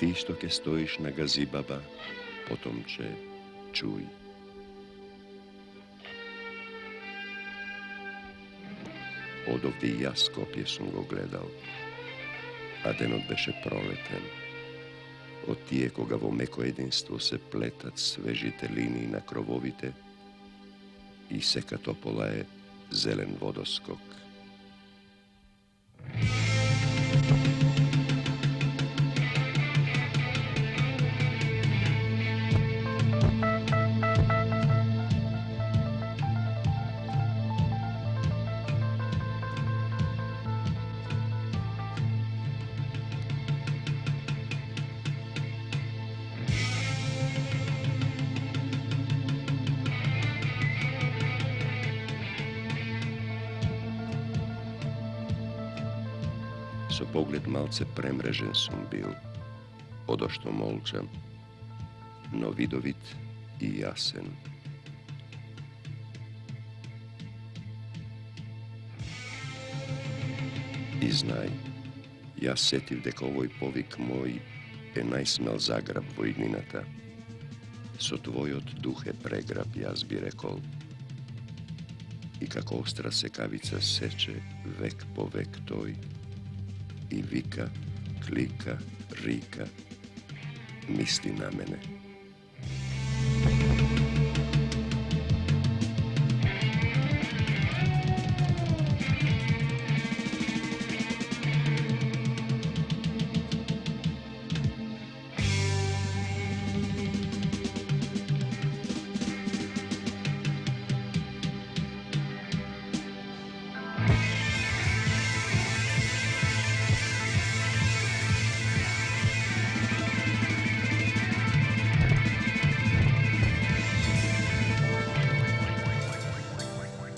Ti što ke stojiš na gazibaba, potomče, čuj. Odovde i ja Skopje sam go gledal, a denot beše proleten. Od tije koga vo meko jedinstvo se pletat svežite liniji na krovovite i seka topola je zelen vodoskok. So pogled malce premrežen sum bil, odošto molčam, no vidovit i jasen. I znaj, ja setiv deka ovoj povik moj je najsmel zagrab vojninata. So tvoj od duhe pregrab, jaz bi rekol. I kako ostra sekavica seče vek po vek toj, i vika, klika, rika, misli na mene.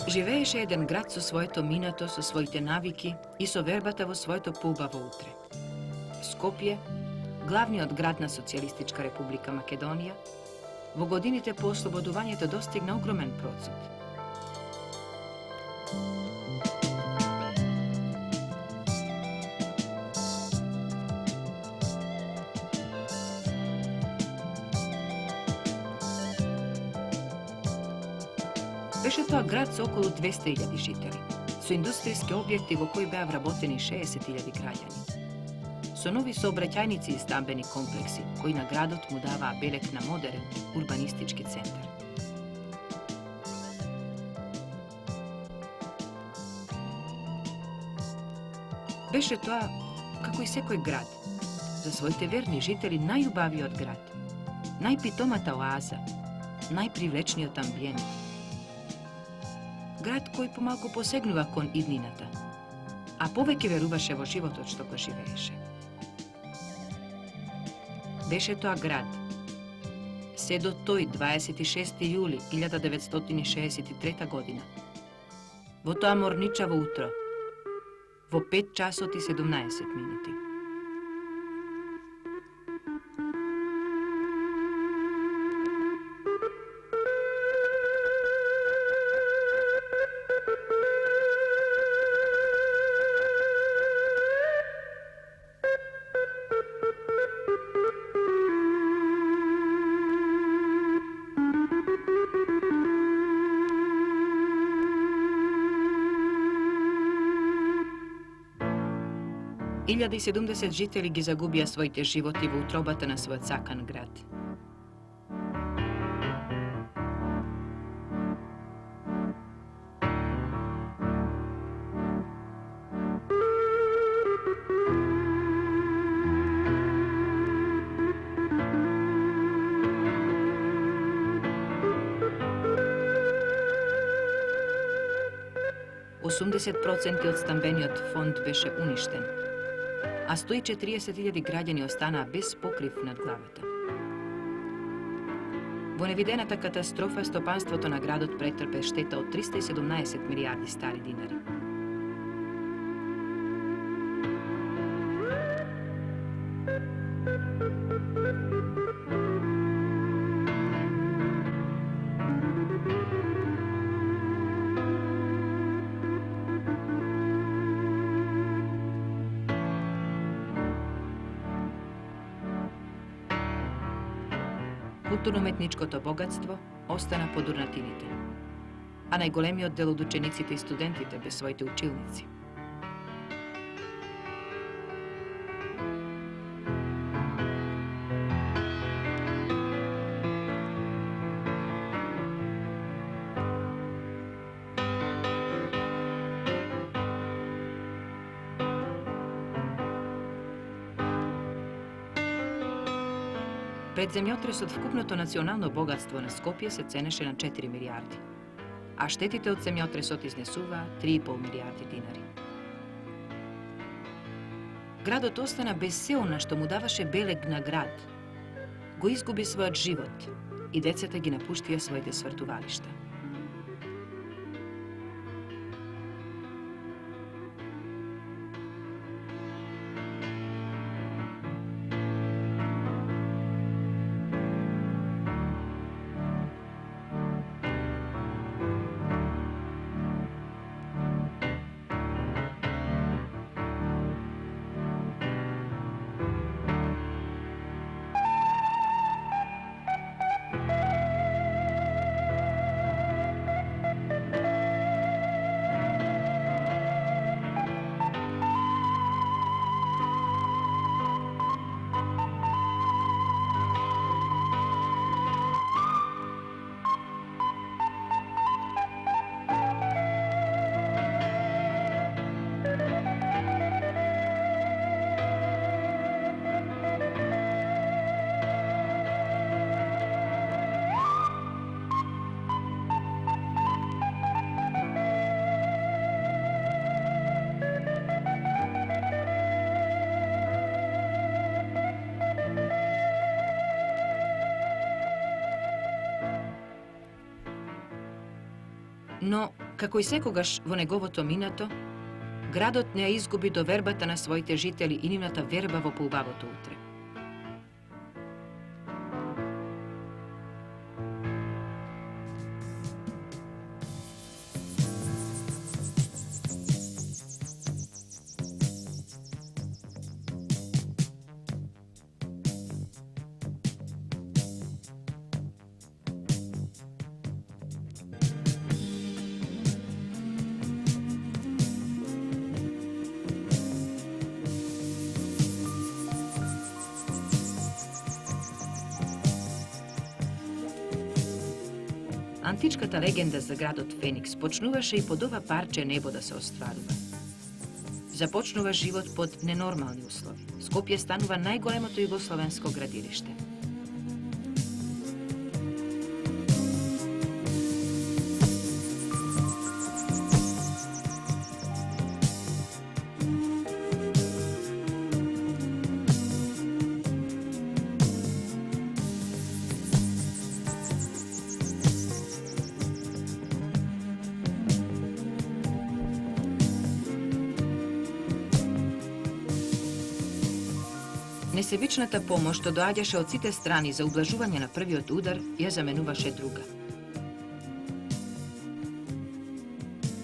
Живееше еден град со своето минато, со своите навики и со вербата во своето поубаво утре. Скопје, главниот град на Социјалистичка република Македонија, во годините по ослободувањето достигна огромен процент. Беше тоа град со околу 200.000 жители, со индустријски објекти во кои беа вработени 60.000 граѓани, со нови сообраќајници и стамбени комплекси, кои на градот му даваа белек на модерен урбанистички центар. Беше тоа, како и секој град, за своите верни жители најубавиот град, најпитомата оаза, најпривлечниот амбиент. Град кој помалку посегнува кон иднината, а повеќе веруваше во животот што го живееше. Беше тоа град. Се до тој 26. јули 1963 година, во тоа морничаво утро, во 5 часот и 17 минути. Илјада и 70 жители ги загубија своите животи во утробата на својот сакан град. Осумдесет проценти од стамбениот фонд беше уништен, а 140.000 граѓани останаа без покрив над главата. Во невидената катастрофа стопанството на градот претрпе штета од 317 милијарди стари динари. Културно-уметничкото богатство остана под урнативите, а најголемиот дел од учениците и студентите без своите училници. Пред земјотресот вкупното национално богатство на Скопје се ценеше на 4 милиарди, а штетите од земјотресот изнесуваа 3,5 милиарди динари. Градот остана без се она што му даваше белег на град. Го изгуби својот живот и децата ги напуштија своите свртувалишта. Но, како и секогаш во неговото минато, градот не ја изгуби довербата на своите жители и нивната верба во поубавото утре. Античката легенда за градот Феникс почнуваше и под ова парче небо да се остварува. Започнува живот под ненормални услови. Скопје станува најголемото југословенско градилиште. Несебичната помош што доаѓаше од сите страни за ублажување на првиот удар ја заменуваше друга.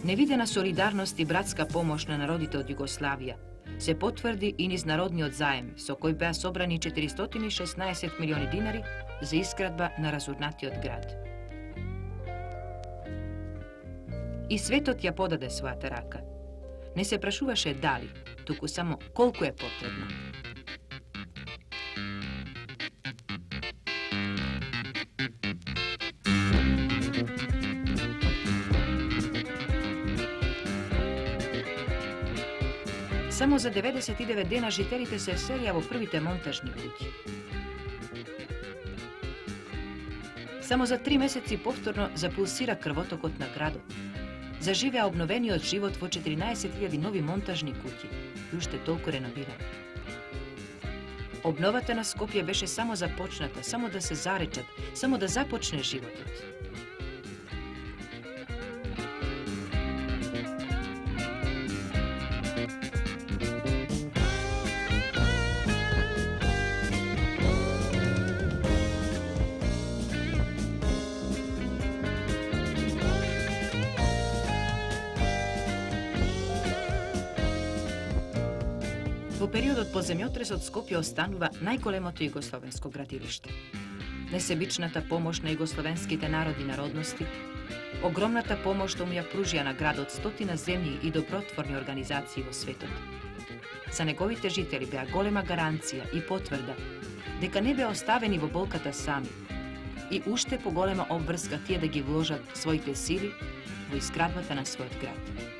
Невидена солидарност и братска помош на народите од Југославија се потврди и низ народниот заем, со кој беа собрани 416 милиони динари за изградба на разурнатиот град. И светот ја подаде својата рака. Не се прашуваше дали, туку само колку е потребно. Само за 99 дена жителите се селија во првите монтажни куќи. Само за 3 месеци повторно запулсира крвотокот на градот. Заживеа обновениот живот во 14.000 нови монтажни куќи и уште толку реновирани. Обновата на Скопје беше само започната, само да се заречат, само да започне животот. Во периодот по земјотресот Скопје останува најголемото југословенско градилиште. Несебичната помош на југословенските народи народности, огромната помош што му ја пружија на градот стотина земји и добротворни организации во светот. За неговите жители беа голема гаранција и потврда дека не беа оставени во болката сами и уште поголема обврска тие да ги вложат своите сили во изградбата на својот град.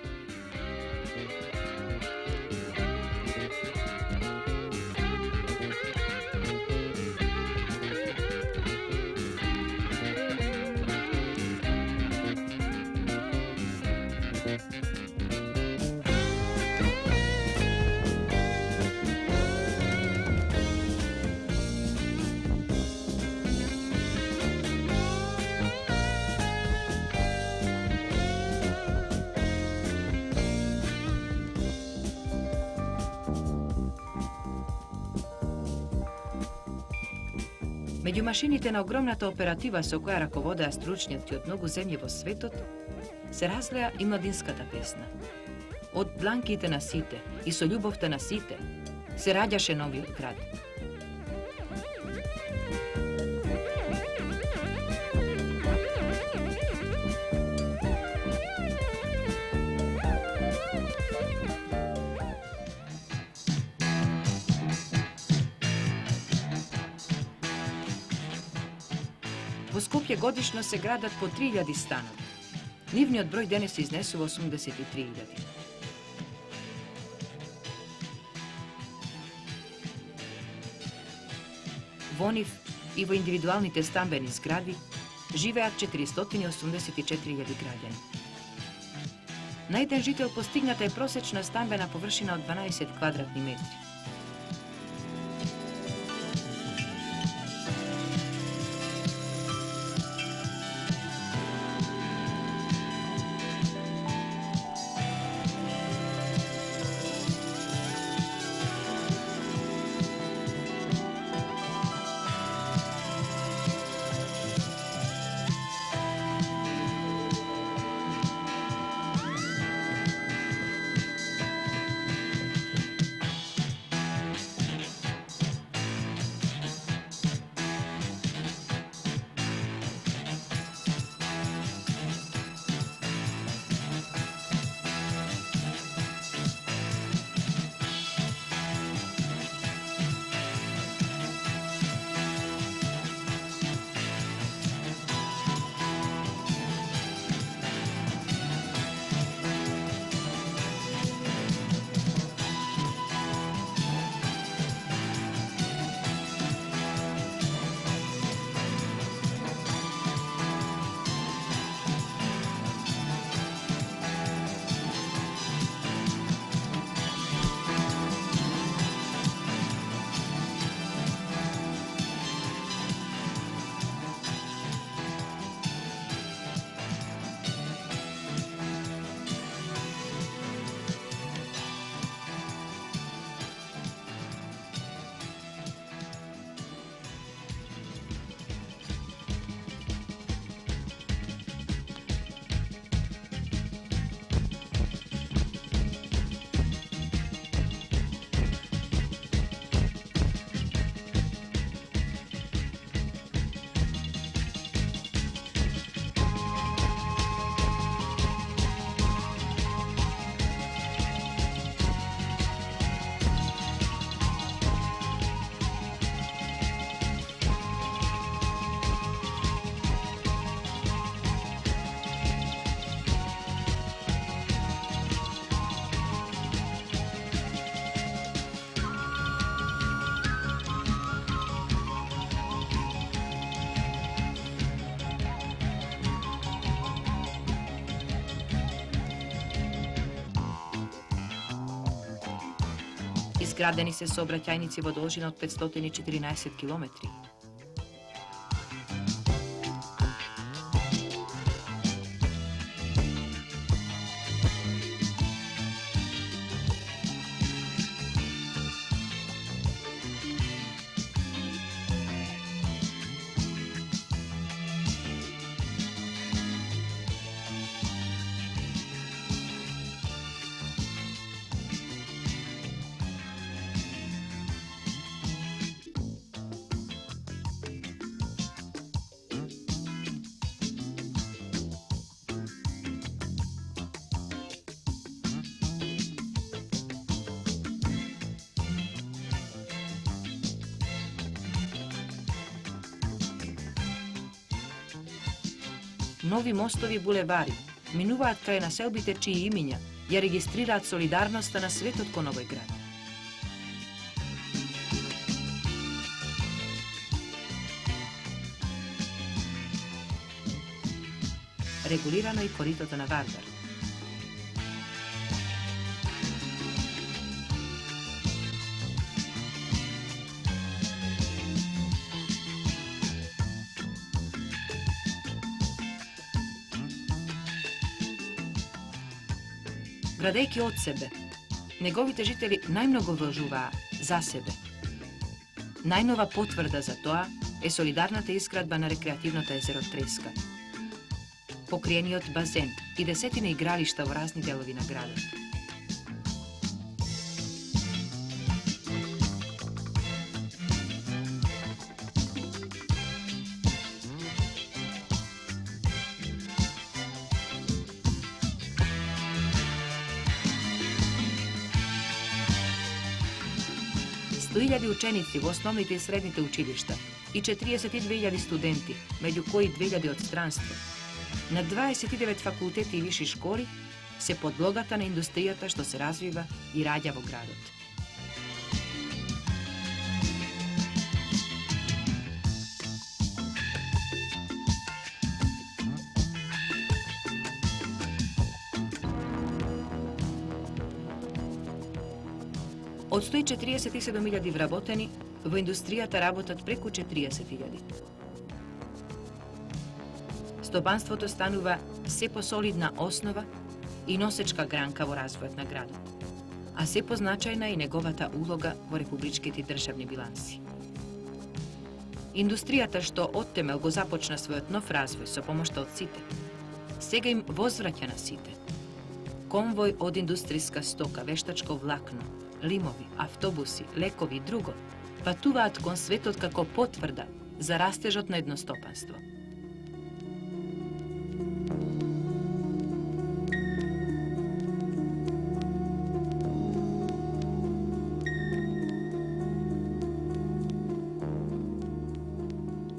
Меѓу машините на огромната оператива со која раководеа стручњаци од многу земји во светот, се разлеа и младинската песна. Од дланките на сите и со љубовта на сите се раѓаше новиот град. Во Скопје годишно се градат по 3000 станови. Нивниот број денес се изнесува 83.000. Во нив и во индивидуалните стамбени згради живеат 484.000 граѓани. На еден жител постигната е просечна стамбена површина од 12 квадратни метри. Изградени се сообраќајници во должина од 514 километри. нови мостови и булевари минуваат крај населбите чии имиња ја регистрираат солидарноста на светот кон овој град. Регулирано и коритото на Вардар. Градејќи од себе, неговите жители најмногу вложуваа за себе. Најнова потврда за тоа е солидарната изградба на рекреативното езеро Треска, покриениот базен и десетина игралишта во разни делови на градот. Илјади ученици во основните и средните училишта и 42.000 студенти, меѓу кои 2.000 од странство, на 29 факултети и виши школи се подлогата на индустријата што се развива и раѓа во градот. Од 147.000 вработени, во индустријата работат преку 40.000. Стопанството станува се посолидна основа и носечка гранка во развојот на градот, а се позначајна и неговата улога во републичките и државни биланси. Индустријата што од темел го започна својот нов развој со помошта од сите, сега им возвраќа на сите. Конвој од индустријска стока, вештачко влакно, лимови, автобуси, лекови и друго патуваат кон светот како потврда за растежот на едно стопанство.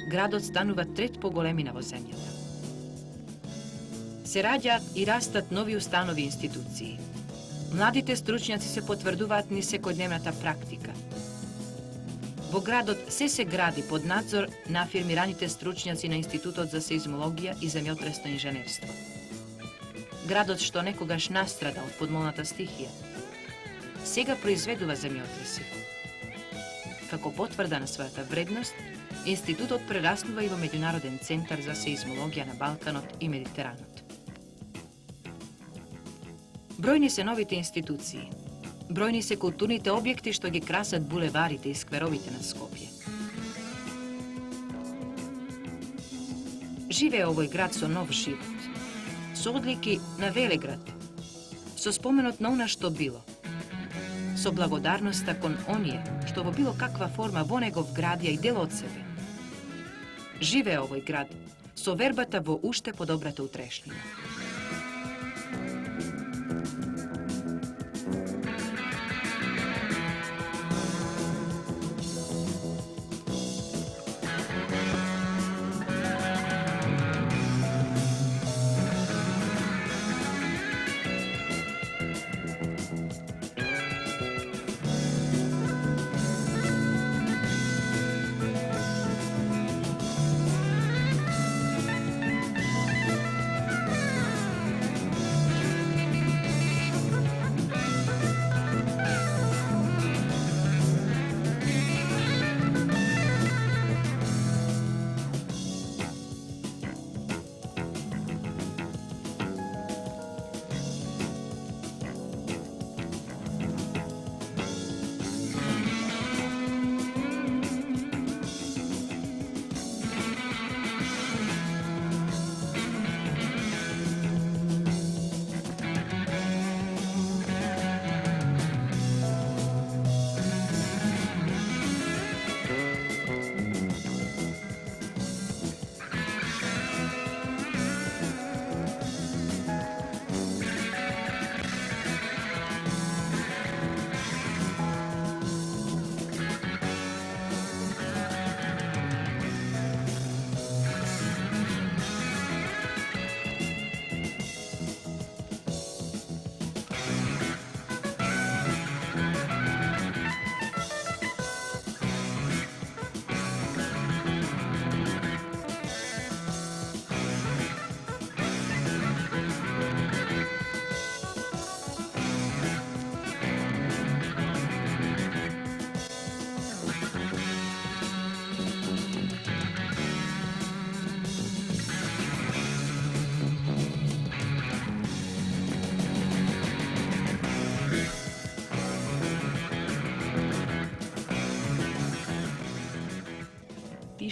Градот станува трет по големина во земјата. Се раѓаат и растат нови установи и институции. Младите стручњаци се потврдуваат низ секојдневната практика. Во градот се гради под надзор на афирмираните стручњаци на Институтот за сеизмологија и земјотресно инженерство. Градот што некогаш настрада од подмолната стихија, сега произведува земјотреси. Како потврда на својата вредност, Институтот прераснува и во меѓународен центар за сеизмологија на Балканот и Медитеранот. Бројни се новите институции, бројни се културните објекти што ги красат булеварите и скверовите на Скопје. Живее овој град со нов живот, со одлики на Велеград, со споменот на она што било, со благодарноста кон оние што во било каква форма во него вградија и дел од себе. Живее овој град со вербата во уште подобрата утрешнина.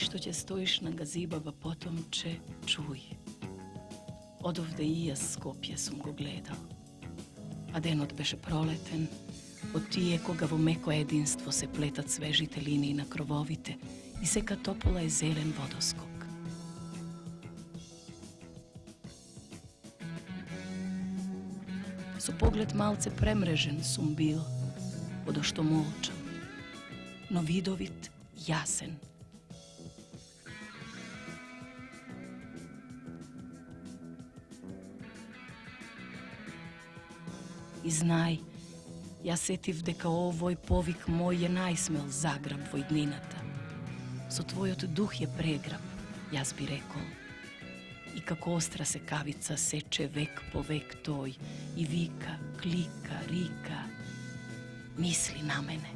što će stojiš na gazibava potomče, čuj. Odovde i ja Skopje sum go gledal. A denot beše proleten, od tije koga vo meko jedinstvo se pletat svežite liniji na krovovite i seka topola je zelen vodoskok. So pogled malce premrežen sum bil, odošto molčam, no vidovit jasen. I znaj, ja setiv deka ovoj povik moj je najsmel zagrab vojdninata. So tvojot duh je pregrab, jaz bi rekol. I kako ostra se kavica seče vek po vek toj i vika, klika, rika, misli na mene.